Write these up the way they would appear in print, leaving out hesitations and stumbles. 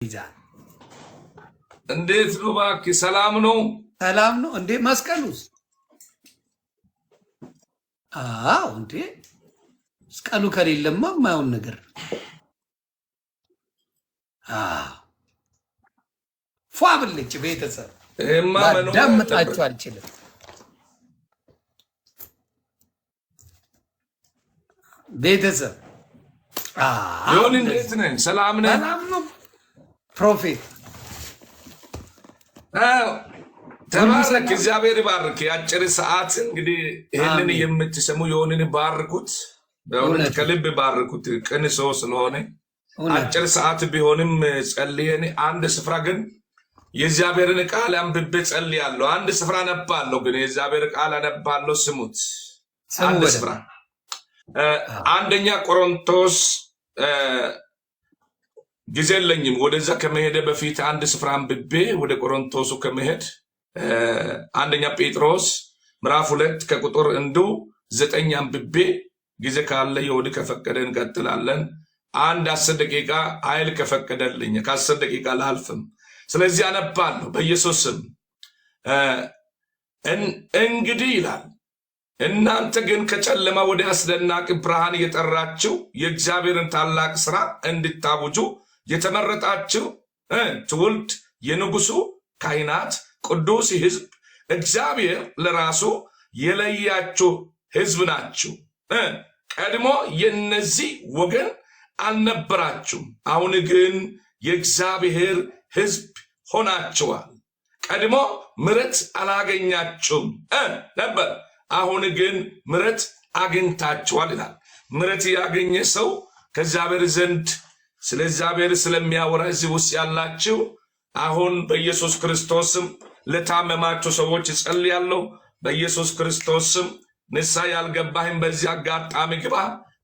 ይዛል እንዴት ነው እባክህ? ሰላም ነው? ሰላም ነው እንዴ? መስቀሉስ? አዎ እንዴ መስቀሉ ከሌለማ የማይሆን ነገር። ፏ ብልጭ ቤተሰብ ዳምጣችሁ አልችልም። ቤተሰብ ይሁን እንዴት ነህ? ሰላም ነህ? ሰላም ነው ፕሮፌት ተባረክ። እግዚአብሔር ይባርክ። የአጭር ሰዓት እንግዲህ ይህንን የምትሰሙ የሆንን ባርኩት፣ በእውነት ከልብ ባርኩት። ቅን ሰው ስለሆነ አጭር ሰዓት ቢሆንም ጸልየን አንድ ስፍራ ግን የእግዚአብሔርን ቃል አንብቤ ጸልያለሁ። አንድ ስፍራ አነባለሁ፣ ግን የእግዚአብሔር ቃል አነባለሁ። ስሙት። አንድ ስፍራ አንደኛ ቆሮንቶስ ጊዜ የለኝም ወደዛ ከመሄደ በፊት አንድ ስፍራ አንብቤ ወደ ቆሮንቶሱ ከመሄድ አንደኛ ጴጥሮስ ምዕራፍ 2 ከቁጥር 9 አንብቤ ጊዜ ካለ የወድ ከፈቀደ እንቀጥላለን። አንድ 10 ደቂቃ ኃይል ከፈቀደልኝ ከ10 ደቂቃ ላልፍም። ስለዚህ አነባለሁ በኢየሱስ ስም። እንግዲህ ይላል እናንተ ግን ከጨለማ ወደ አስደናቂ ብርሃን እየጠራችሁ የእግዚአብሔርን ታላቅ ስራ እንድታውጁ የተመረጣችሁ ትውልድ፣ የንጉሱ ካህናት፣ ቅዱስ ሕዝብ፣ እግዚአብሔር ለራሱ የለያችሁ ሕዝብ ናችሁ። ቀድሞ የነዚህ ወገን አልነበራችሁም፣ አሁን ግን የእግዚአብሔር ሕዝብ ሆናችኋል። ቀድሞ ምሕረት አላገኛችሁም ነበር፣ አሁን ግን ምሕረት አግኝታችኋል ይላል። ምሕረት ያገኘ ሰው ከእግዚአብሔር ዘንድ ስለ እግዚአብሔር ስለሚያወራ እዚህ ውስጥ ያላችሁ አሁን በኢየሱስ ክርስቶስም ለታመማችሁ ሰዎች እጸልያለሁ። በኢየሱስ ክርስቶስም ንስሐ ያልገባህም በዚህ አጋጣሚ ግባ።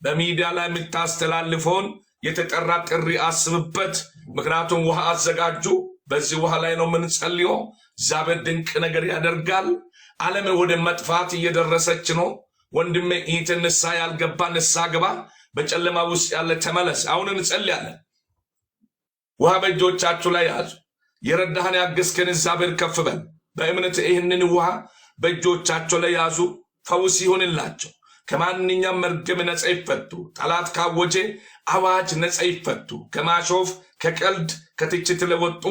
በሚዲያ ላይ የምታስተላልፈውን የተጠራ ጥሪ አስብበት። ምክንያቱም ውሃ አዘጋጁ። በዚህ ውሃ ላይ ነው የምንጸልየው። እግዚአብሔር ድንቅ ነገር ያደርጋል። ዓለም ወደ መጥፋት እየደረሰች ነው። ወንድሜ ይህን ንስሐ ያልገባ ንስሐ ግባ። በጨለማ ውስጥ ያለ ተመለስ። አሁን እንጸልያለን። ውሃ በእጆቻችሁ ላይ ያዙ። የረዳህን ያገዝከን እግዚአብሔር ከፍ በል። በእምነት ይህንን ውሃ በእጆቻቸው ላይ ያዙ። ፈውስ ይሁንላቸው። ከማንኛውም መርገም ነጻ ይፈቱ። ጠላት ካወጀ አዋጅ ነጻ ይፈቱ። ከማሾፍ ከቀልድ ከትችት ለወጡ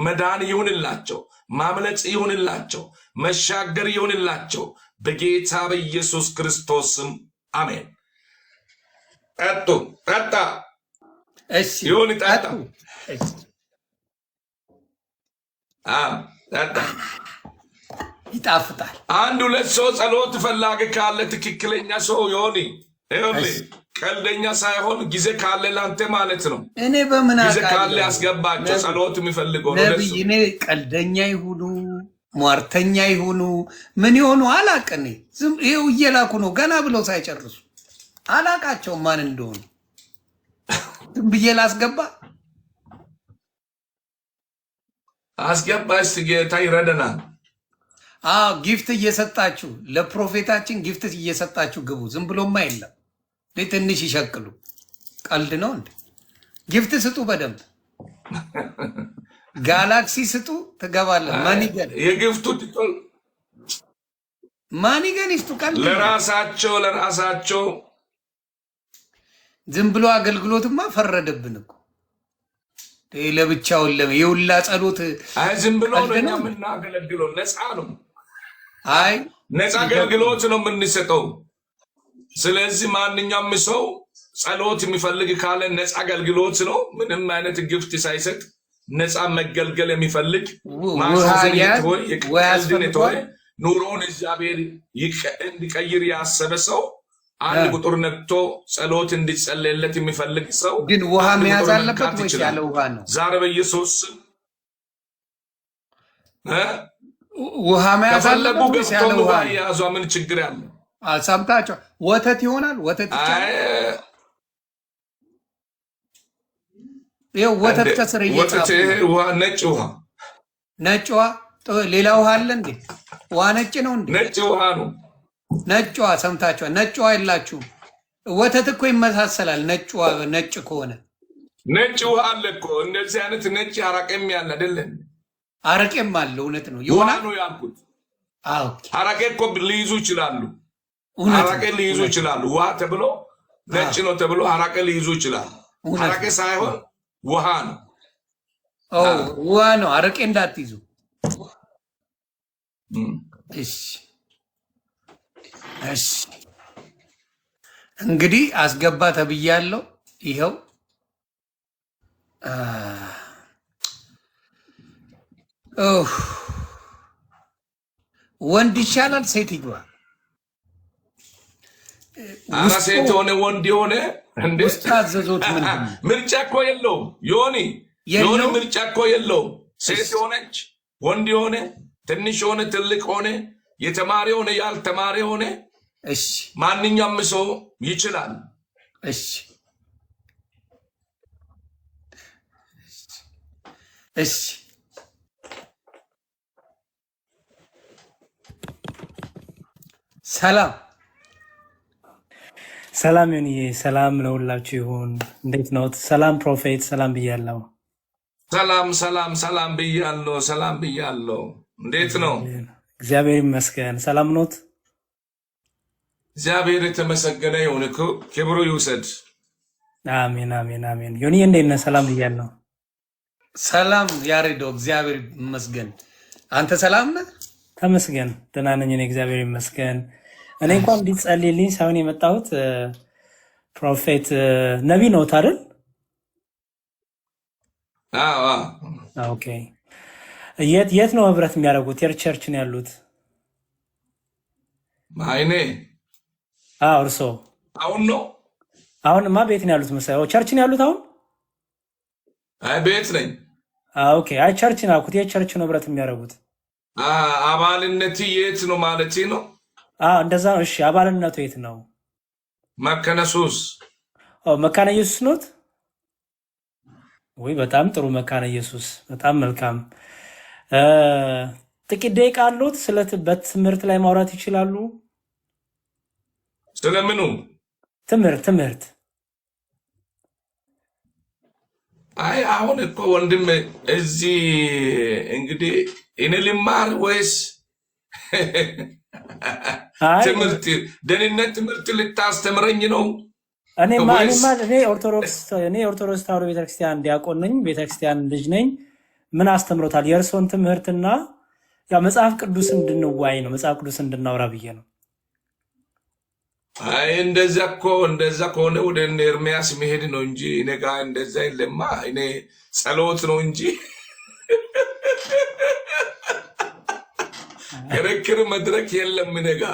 መዳን ይሁንላቸው። ማምለጥ ይሁንላቸው። መሻገር ይሁንላቸው። በጌታ በኢየሱስ ክርስቶስም አሜን። ጠጡ። ጠጣ። ይሁን ጠጣ። ጠጣ። ይጣፍጣል። አንድ ሁለት ሰው ጸሎት ፈላጊ ካለ ትክክለኛ ሰው ይሆን ቀልደኛ ሳይሆን ጊዜ ካለ ላንተ ማለት ነው። እኔ በምን ጊዜ ካለ ያስገባቸው ጸሎት የሚፈልገው ነብይ። እኔ ቀልደኛ ይሁኑ ሟርተኛ ይሁኑ ምን ይሆኑ አላቅኔ ዝም ይኸው እየላኩ ነው ገና ብለው ሳይጨርሱ አላቃቸው ማን እንደሆኑ ዝም ብዬ ላስገባ። አስገባ። እስቲ ጌታ ይረዳናል። ጊፍት እየሰጣችሁ ለፕሮፌታችን ጊፍት እየሰጣችሁ ግቡ። ዝም ብሎማ የለም። ትንሽ ይሸቅሉ። ቀልድ ነው እንዴ? ጊፍት ስጡ፣ በደንብ ጋላክሲ ስጡ፣ ትገባለህ። የጊፍቱ ማኒገን ይስጡ። ቀልድ ለራሳቸው ዝም ብሎ አገልግሎትማ ፈረደብን እኮ ለብቻውን የውላ ጸሎት ዝም ብሎ ነው የምናገለግለው። ነፃ ነው። አይ ነፃ አገልግሎት ነው የምንሰጠው። ስለዚህ ማንኛውም ሰው ጸሎት የሚፈልግ ካለ ነፃ አገልግሎት ነው። ምንም አይነት ግፍት ሳይሰጥ ነፃ መገልገል የሚፈልግ ማሳዘን የተወ ኑሮውን እግዚአብሔር እንዲቀይር ያሰበ ሰው አንድ ቁጥር ነክቶ ጸሎት እንዲጸለይለት የሚፈልግ ሰው ግን ውሃ መያዝ አለበት ወይ? ያለ ውሃ ነው። ዛሬ በኢየሱስ ውሃ መያዝ አለበት ወይ? ያለ ውሃ ያዟ። ምን ችግር ያለ? ሰምታችሁ ወተት ይሆናል። ወተት ይቻላል። ይኸው ወተት ከስር ወተት ውሃ ነጭ ውሃ ሌላ ውሃ አለ እንዴ? ውሃ ነጭ ነው እንዴ? ነጭ ውሃ ነው። ነጭ ውሃ ሰምታችኋል። ነጭ ውሃ የላችሁም። ወተት እኮ ይመሳሰላል። ነጭ ከሆነ ነጭ ውሃ አለ እኮ እንደዚህ አይነት ነጭ አረቄም ያለ አይደለም? አረቄም አለ። እውነት ነው። ውሃ ነው ያልኩት። አረቄ እኮ ሊይዙ ይችላሉ። አረቄ ሊይዙ ይችላሉ። ውሃ ተብሎ ነጭ ነው ተብሎ አረቄ ሊይዙ ይችላሉ። አረቄ ሳይሆን ውሃ ነው። ውሃ ነው። አረቄ እንዳትይዙ እሺ። እሺ እንግዲህ አስገባ ተብያለሁ። ይኸው ወንድ ይሻላል ሴት ይግባ? ኧረ ሴት ሆነ ወንድ ሆነ ውስጥ ታዘዞት ምንድን ነው? ምርጫ እኮ የለውም። ዮኒ ምርጫ እኮ የለውም። ሴት ሆነች ወንድ ሆነ ትንሽ ሆነ ትልቅ ሆነ የተማሪ ሆነ ያልተማሪ ሆነ እሺ ማንኛውም ሰው ይችላል። እሺ እሺ ሰላም ሰላም ዮኒዬ፣ ሰላም ለሁላችሁ ይሁን። እንዴት ነው? ሰላም ፕሮፌት፣ ሰላም ብያለሁ። ሰላም ሰላም ሰላም ብያለሁ። ሰላም ብያለሁ። እንዴት ነው? እግዚአብሔር ይመስገን። ሰላም ኖት? እግዚአብሔር የተመሰገነ ይሁን። ክብሩ ይውሰድ። አሜን አሜን አሜን። ዮኒዬ እንዴት ነህ? ሰላም ብያለሁ። ሰላም ያሬዶ፣ እግዚአብሔር ይመስገን። አንተ ሰላም ነህ? ተመስገን፣ ደህና ነኝ እኔ፣ እግዚአብሔር ይመስገን። እኔ እንኳን እንዲጸልይልኝ ሳይሆን የመጣሁት ፕሮፌት ነቢይ ነዎት አይደል? ኦኬ። የት ነው ህብረት የሚያደርጉት? ቸርች ነው ያሉት? አይኔ እርሶ አሁን ነው? አሁንማ ቤት ነው ያሉት መሰለኝ። ቸርች ነው ያሉት አሁን? ቤት ነኝ። ኦኬ። አይ ቸርች ነው ያልኩት። የት ቸርች ነው ህብረት የሚያደርጉት? አባልነት የት ነው ማለት ነው? እንደዛ ነው። እሺ አባልነቱ የት ነው? መካነ ኢየሱስ። መካነ ኢየሱስ ኖት ወይ? በጣም ጥሩ መካነ ኢየሱስ፣ በጣም መልካም። ጥቂት ደቂቃ አሉት? በትምህርት ላይ ማውራት ይችላሉ? ስለምኑ ትምህርት? አይ አሁን እኮ ወንድም እዚህ እንግዲህ እኔ ልማር ወይስ ትምህርት ደህንነት ትምህርት ልታስተምረኝ ነው? እኔ ኦርቶዶክስ ተዋሕዶ ቤተክርስቲያን ዲያቆን ነኝ፣ ቤተክርስቲያን ልጅ ነኝ። ምን አስተምሮታል? የእርሶን ትምህርትና ያው መጽሐፍ ቅዱስ እንድንዋይ ነው፣ መጽሐፍ ቅዱስ እንድናወራ ብዬ ነው። አይ እንደዛ ከሆነ ወደ ኤርሚያስ መሄድ ነው እንጂ እኔ ጋ እንደዛ የለማ። እኔ ጸሎት ነው እንጂ ክርክር መድረክ የለም እኔ ጋ።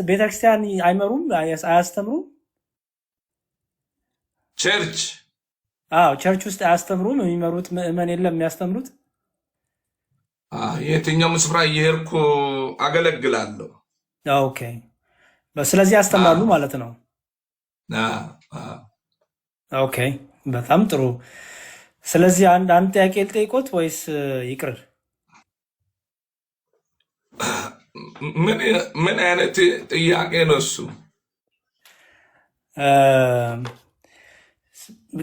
ቤተክርስቲያን አይመሩም? አያስተምሩም? ቸርች ውስጥ አያስተምሩም? የሚመሩት ምዕመን የለም የሚያስተምሩት? የትኛውም ስፍራ እየሄድኩ አገለግላለሁ። ኦኬ። ስለዚህ ያስተምራሉ ማለት ነው። ኦኬ፣ በጣም ጥሩ። ስለዚህ አንድ ጥያቄ ልጠይቆት ወይስ ይቅር? ምን አይነት ጥያቄ ነው እሱ?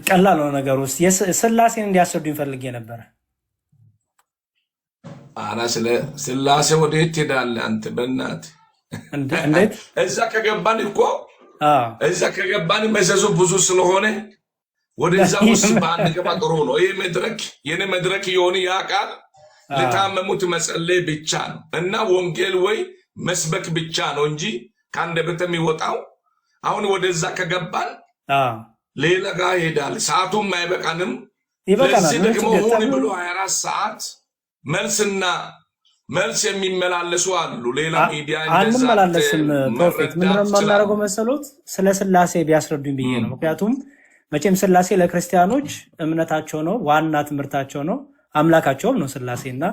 ቀላል ነው ነገሩ። ውስጥ ስላሴን እንዲያስረዱኝ ፈልጌ ነበረ። ስለ ስላሴ ወዴት ትሄዳለህ አንተ? በእናትህ እንዴት እዛ ከገባን መዘዙ ብዙ ስለሆነ ወደዛ ውስጥ ባንገባ ጥሩ ነው። ይህ መድረክ የኔ መድረክ የሆነ ያ ቃል ለታመሙት መጸለይ ብቻ ነው እና ወንጌል ወይ መስበክ ብቻ ነው እንጂ ከአንደበተ የሚወጣው አሁን ወደዛ ከገባን ሌላ ጋር ይሄዳል። ሰዓቱም አይበቃንም። ለዚህ ደግሞ ሆን ብሎ 24 ሰዓት መልስ የሚመላለሱ አሉ። ሌላ ሚዲያ አንመላለስም። ፕሮፌት ምንድነው የማናደርገው መሰሎት? ስለ ስላሴ ቢያስረዱኝ ብዬ ነው። ምክንያቱም መቼም ስላሴ ለክርስቲያኖች እምነታቸው ነው፣ ዋና ትምህርታቸው ነው፣ አምላካቸውም ነው ስላሴ እና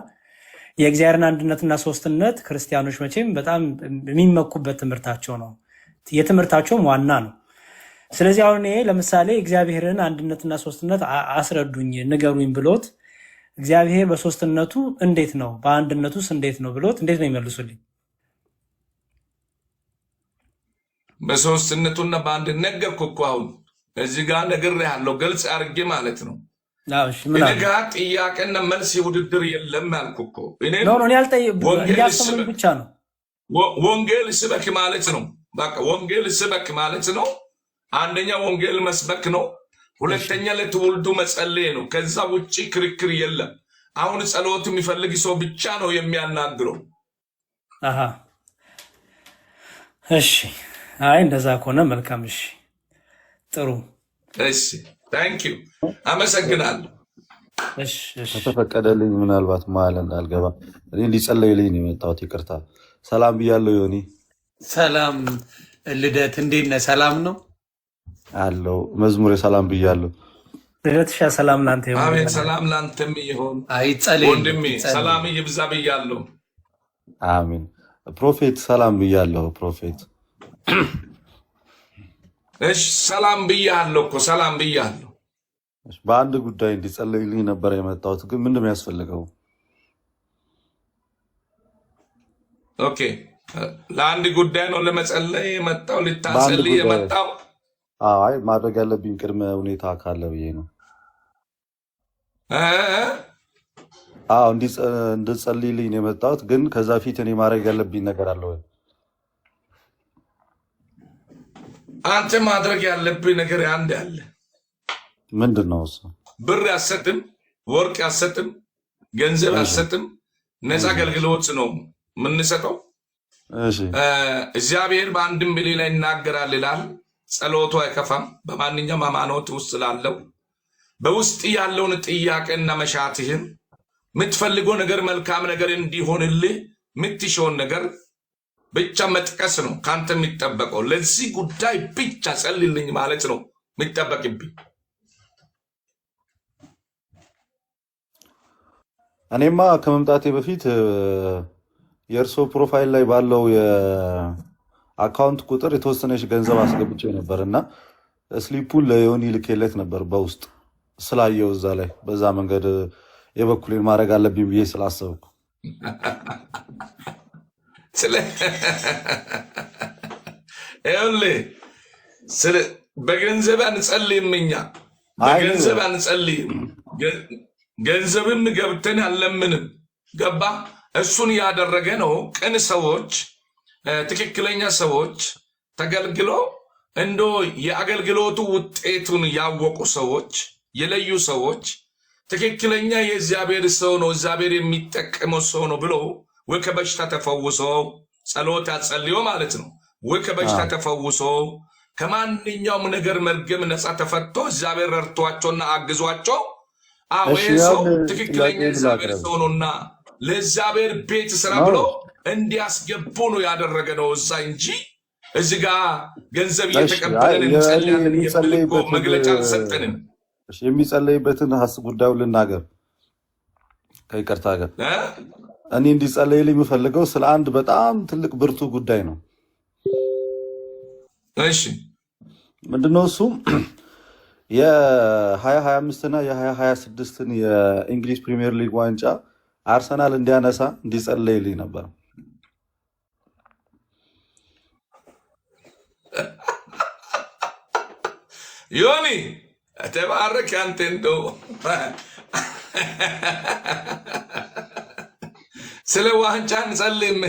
የእግዚአብሔርን አንድነትና ሶስትነት ክርስቲያኖች መቼም በጣም የሚመኩበት ትምህርታቸው ነው፣ የትምህርታቸውም ዋና ነው። ስለዚህ አሁን ይሄ ለምሳሌ እግዚአብሔርን አንድነትና ሶስትነት አስረዱኝ ንገሩኝ ብሎት እግዚአብሔር በሶስትነቱ እንዴት ነው በአንድነቱስ እንዴት ነው ብሎት እንዴት ነው ይመልሱልኝ? በሶስትነቱና በአንድ ነገርኩ እኮ አሁን እዚህ ጋር ነግሬሃለሁ፣ ግልጽ አድርጌ ማለት ነው። እሺ ምን እኔ አለ? ጋር ጥያቄና መልስ ውድድር የለም ያልኩህ እኮ። እኔ እንዲያስተምሩኝ ብቻ ነው። ወንጌል ስበክ ማለት ነው። በቃ ወንጌል ስበክ ማለት ነው። አንደኛ ወንጌል መስበክ ነው። ሁለተኛ ለትውልዱ መጸለይ ነው። ከዛ ውጪ ክርክር የለም። አሁን ጸሎት የሚፈልግ ሰው ብቻ ነው የሚያናግረው። አሃ እሺ፣ አይ እንደዛ ከሆነ መልካም። እሺ ጥሩ። እሺ ታንክ ዩ አመሰግናለሁ። እሺ እሺ፣ ከተፈቀደልኝ ምናልባት መሀል እንዳልገባ እኔ ሊጸለይልኝ ነው የመጣሁት። ይቅርታ። ሰላም ብያለሁ ዮኒ። ሰላም ልደት፣ እንዴት ነህ? ሰላም ነው አለው። መዝሙሬ ሰላም ብያለሁ። ልደትሻ ሰላም ላንተ ይሁን። አሜን። ሰላም ላንተም ይሁን አይጸልይ ወንድሜ፣ ሰላም ይብዛ ብያለሁ። አሜን። ፕሮፌት ሰላም ብያለሁ። ፕሮፌት እሺ ሰላም ብያለሁ እኮ ሰላም ብያለሁ። በአንድ ጉዳይ እንዲጸለይልኝ ነበር የመጣሁት፣ ግን ምንድን ነው ያስፈልገው? ኦኬ ለአንድ ጉዳይ ነው ለመጸለይ የመጣው ልታጸልይ የመጣው? አይ ማድረግ ያለብኝ ቅድመ ሁኔታ ካለ ብዬ ነው። አዎ እንድጸልይልኝ ነው የመጣሁት፣ ግን ከዛ ፊት እኔ ማድረግ ያለብኝ ነገር አለ ወይ? አንተ ማድረግ ያለብህ ነገር አንድ አለ። ምንድን ነው እሱ? ብር ያሰጥም፣ ወርቅ ያሰጥም፣ ገንዘብ ያሰጥም፣ ነፃ አገልግሎት ነው የምንሰጠው። እግዚአብሔር በአንድም በሌላ ይናገራል ይላል። ጸሎቱ አይከፋም። በማንኛውም ሃይማኖት ውስጥ ላለው በውስጥ ያለውን ጥያቄና መሻትህን የምትፈልገው ነገር መልካም ነገር እንዲሆንልህ የምትሻውን ነገር ብቻ መጥቀስ ነው ካንተ የሚጠበቀው። ለዚህ ጉዳይ ብቻ ጸልልኝ ማለት ነው የሚጠበቅብኝ። እኔማ ከመምጣቴ በፊት የእርሶ ፕሮፋይል ላይ ባለው የአካውንት ቁጥር የተወሰነች ገንዘብ አስገብቼ ነበር እና ስሊፑን ለዮኒ ልኬለት ነበር በውስጥ ስላየው እዛ ላይ በዛ መንገድ የበኩሌን ማድረግ አለብኝ ብዬ ስላሰብኩ በገንዘብ አንጸልይም እኛ በገንዘብ አንጸልይም። ገንዘብም ገብተን አለምንም ገባ። እሱን ያደረገ ነው ቅን ሰዎች፣ ትክክለኛ ሰዎች ተገልግሎ እንዶ የአገልግሎቱ ውጤቱን ያወቁ ሰዎች፣ የለዩ ሰዎች ትክክለኛ የእግዚአብሔር ሰው ነው እግዚአብሔር የሚጠቀመው ሰው ነው ብሎ ወይ ከበሽታ ተፈውሶ ጸሎት ያጸልዮ ማለት ነው። ወይ ከበሽታ ተፈውሶ ከማንኛውም ነገር መርገም ነፃ ተፈቶ እግዚአብሔር ረድቷቸውና አግዟቸው ሰው ትክክለኛ እግዚአብሔር ሰው ነውና ለእግዚአብሔር ቤት ስራ ብሎ እንዲያስገቡ ነው ያደረገ ነው እዛ እንጂ እዚህ ጋር ገንዘብ እየተቀበለን እንጸልያለን የሚፈልጎ መግለጫ አልሰጠንም። የሚጸለይበትን ጉዳዩን ልናገር ከይቅርታ ጋር እኔ እንዲጸለይልኝ የምፈልገው ስለ አንድ በጣም ትልቅ ብርቱ ጉዳይ ነው። እሺ ምንድነው እሱ? የ2025 እና የ2026ን የእንግሊዝ ፕሪሚየር ሊግ ዋንጫ አርሰናል እንዲያነሳ እንዲጸለይልኝ ነበር። ዮኒ ተባረክ። አንተ እንደው ስለ ዋንጫ እንጸልይም